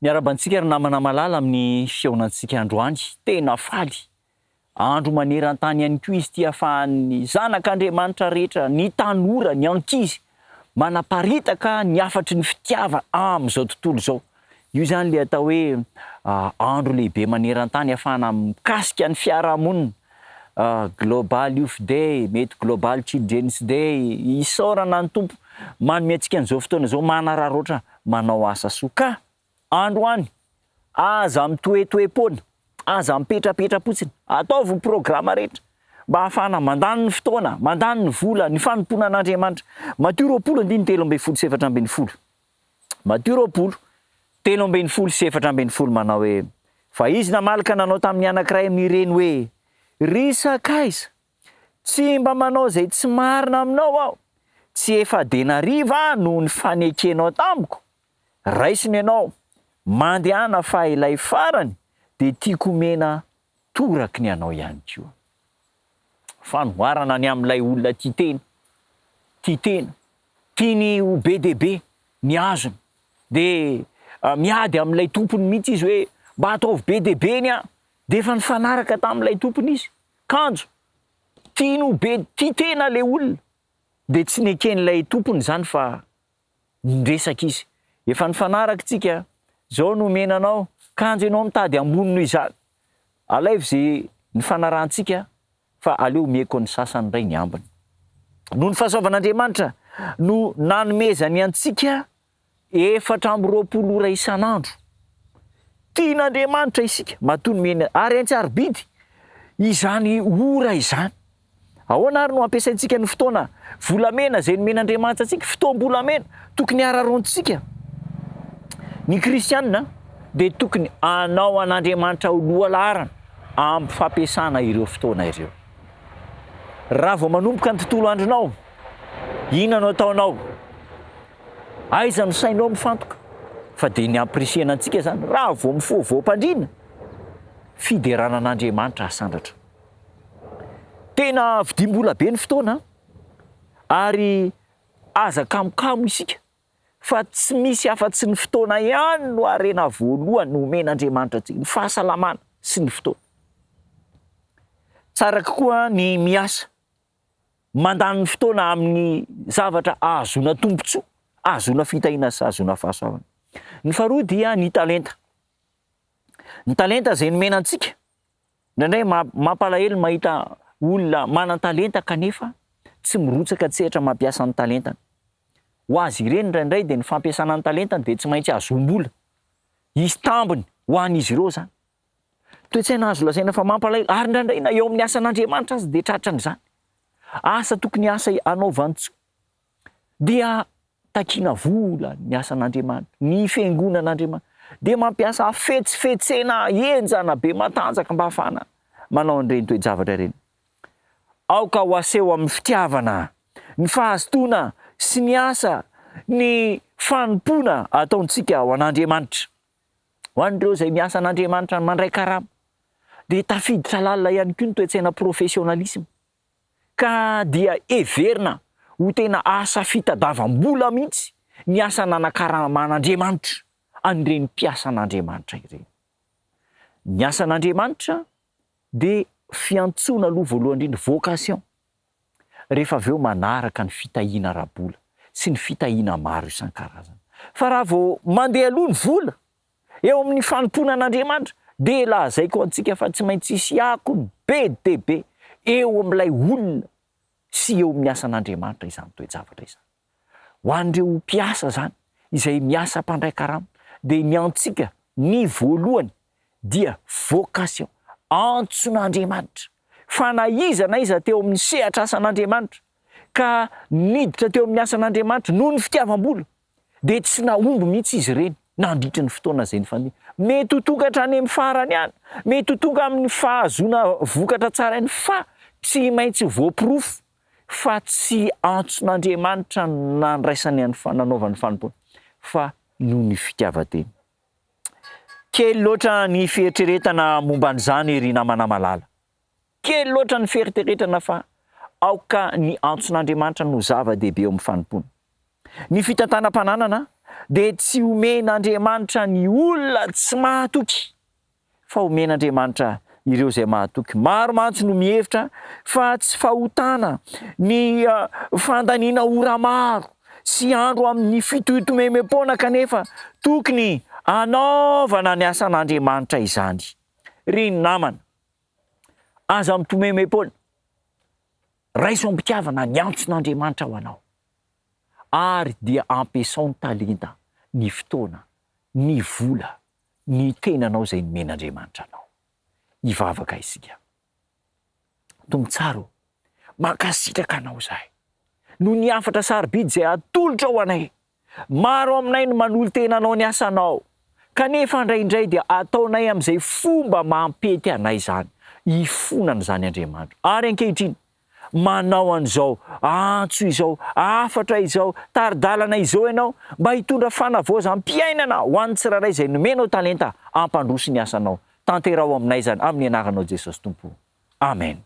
Miarabantsika ry namana malala amin'ny fihaonantsika androany, tena faly. Andro maneran-tany ihany koa izy ty ahafahan'ny zanak'Andriamanitra rehetra, ny tanora, ny ankizy, manaparitaka ny afatry ny fitiava am'izao tontolo izao. Io zany le atao hoe andro lehibe maneran-tany ahafahana mikasika ny fiarahamonina. Global Youth Day, mety Global Children's Day, isaorana ny tompo manome antsika an'izao fotoana izao manararoatra manao asa soa. Ka androany aza mitoetoepoana, aza mipetrapetra-potsiny, ataovy ny programa rehetra mba ahafahana mandany ny fotoana, mandany ny vola, ny fanompoana an'Andriamanitra. Mateo 20:17. Mateo 20:17 manao hoe: fa izy namalaka nanao tamin'ny anankiray amin'ireny hoe, ry sakaiza, tsy mba manao zay tsy marina aminao aho, tsy efa denariva no ny fanekenao tamiko. Raisiny ianao, mandehana fa ilay farany de tiako omena toraky ny anao ihany koa. Fanoharana ny amin'ilay olona tia tena, tiany ho be dehibe ny azony, de miady amin'ilay tompony mihitsy izy hoe mba ataovy be dehibe ny a, de efa nifanaraka tamin'ilay tompony izy, kanjo, tiany ho be, tia tena le olona, de tsy neken'ilay tompony zany fa nresaka izy. Efa nifanaraka tsika, zao no menanao, kanjo ianao mitady ambony noho izany. Alaivy zay nifanarantsika fa aleo meko ny sasany ray ny ambiny. Noho ny fahasoavan'Andriamanitra no nanomezany antsika 420 ora isan'andro. Tian'Andriamanitra isika, matoa nomena ary antsiarobidy izany ora izany. Ahoana ary no ampiasaintsika ny fotoana volamena zay nomen'Andriamanitra antsika, fotoam-bolamena tokony ararontsika. Ny kristianina de tokony anao an'Andriamanitra ho lohalarana amin'ny fampiasana ireo fotoana ireo. Raha vao manomboka ny tontolo andronao, inona no ataonao? Aiza no sainao mifantoka? Fa de ny ampirisihana antsika zany, raha vao mifovoam-pandriana, fiderana an'Andriamanitra asandratra. Tena vidimbola be ny fotoana ary aza kamokamo isika, fa tsy misy afa-tsy ny fotoana ihany no harena voalohany no omen'Andriamanitra antsika, ny fahasalamana sy ny fotoana. Tsara kokoa ny miasa, mandany ny fotoana amin'ny zavatra ahazoana tombontsoa, ahazoana fitahiana sy ahazoana fahasoavana. Ny faharoa dia ny talenta. Ny talenta zay nomena antsika, indraindray mampalahelo mahita olona manan-talenta kanefa tsy mirotsaka tsehatra mampiasa ny talentany. Ho azy ireny indraindray de ny fampiasana ny talentany de tsy maintsy ahazom-bola. Isy tambiny ho an'izy ireo zany. Toe-tsaina azo lazaina fa mampalahelo, ary indraindray na eo amin'ny asan'Andriamanitra azy de tratran'izany. Asa tokony asa anaovantsika dia takiana vola ny asan'Andriamanitra, ny fiangonan'Andriamanitra, de mampiasa fetsifetsena enjana be matanjaka mba ahafahana manao an'ireny toe-javatra ireny. Aoka ho aseho amin'ny fitiavana, ny fahazotoana sy ny asa, ny fanompona ataontsika ho an'Andriamanitra. Ho an'ireo zay miasa an'Andriamanitra mandray karama, de tafiditra lalina ihany koa ny toe-tsaina professionnalisme, ka dia everina ho tena asa fitadavam-bola mihitsy ny asa nanakaraman'Andriamanitra an'ireny mpiasa an'Andriamanitra ireny. Ny asa an'Andriamanitra de fiantsoana aloha voalohany indrindra, vocation. Rehefa aveo manaraka ny fitahiana ara-bola sy ny fitahiana maro isan-karazany. Fa raha vao mandeha aloha ny vola eo amin'ny fanompona an'Andriamanitra, de lazaiko antsika fa tsy maintsy hisy akony be dehibe eo amin'ilay olona sy eo amin'ny asan'Andriamanitra izany toe-javatra izany. Ho an'ireo mpiasa zany izay miasa mpandray karama, de ny antsika ny voalohany dia vocation, antson'Andriamanitra. Fa na iza teo amin'ny sehatra asan'Andriamanitra ka niditra teo amin'ny asan'Andriamanitra noho ny fitiavam-bola, de tsy naomby mihitsy izy ireny nandritra ny fotoana zay nyfandina. Mety ho tokatra any amin'ny farany any, mety ho tonga amin'ny fahazoana vokatra tsara any, fa tsy maintsy voapirofo fa tsy antson'Andriamanitra nandraisany nanaovany fanompoana, fa noho ny fitiavan-teny. Kely loatra ny fieritreretana momba an'izany ry namana malala. Kely loatra ny fieritreretana fa aoka ny antson'Andriamanitra no zava-dehibe eo amin'ny fanompoana. Ny fitantanam-pananana dia tsy omen'Andriamanitra ny olona tsy mahatoky fa omen'Andriamanitra ireo izay mahatoky. Maro mantsy no mihevitra fa tsy fahotana ny fandaniana ora maro sy andro amin'ny fitotomemem-pona kanefa tokony anaovana ny asan'Andriamanitra izany. Ry namana, aza mitomemem-pona, raiso am-pitiavana ny antson'Andriamanitra ho anao, ary dia ampiasao ny talenta, ny fotoana, ny vola, ny tenanao izay nomen'Andriamanitra anao. Hivavaka isika. Tombontsaro, mankasitraka anao izahay. No ny afatra sarobidy izay atolotra ho anay. Maro aminay no manolo tenanao ny asanao. Kanefa indraindray dia ataonay amin'izay fomba mampety anay izany. Hifonana izany Andriamanitra. Ary ankehitriny, manao an'izao antso izao, afatra izao, taridalana izao ianao mba hitondra fanavaozana am-piainana ho an'ny tsirairay izay nomenao talenta hampandroso ny asanao. Tanterao aminay izany amin'ny anaranao Jesosy Tompo. Amen.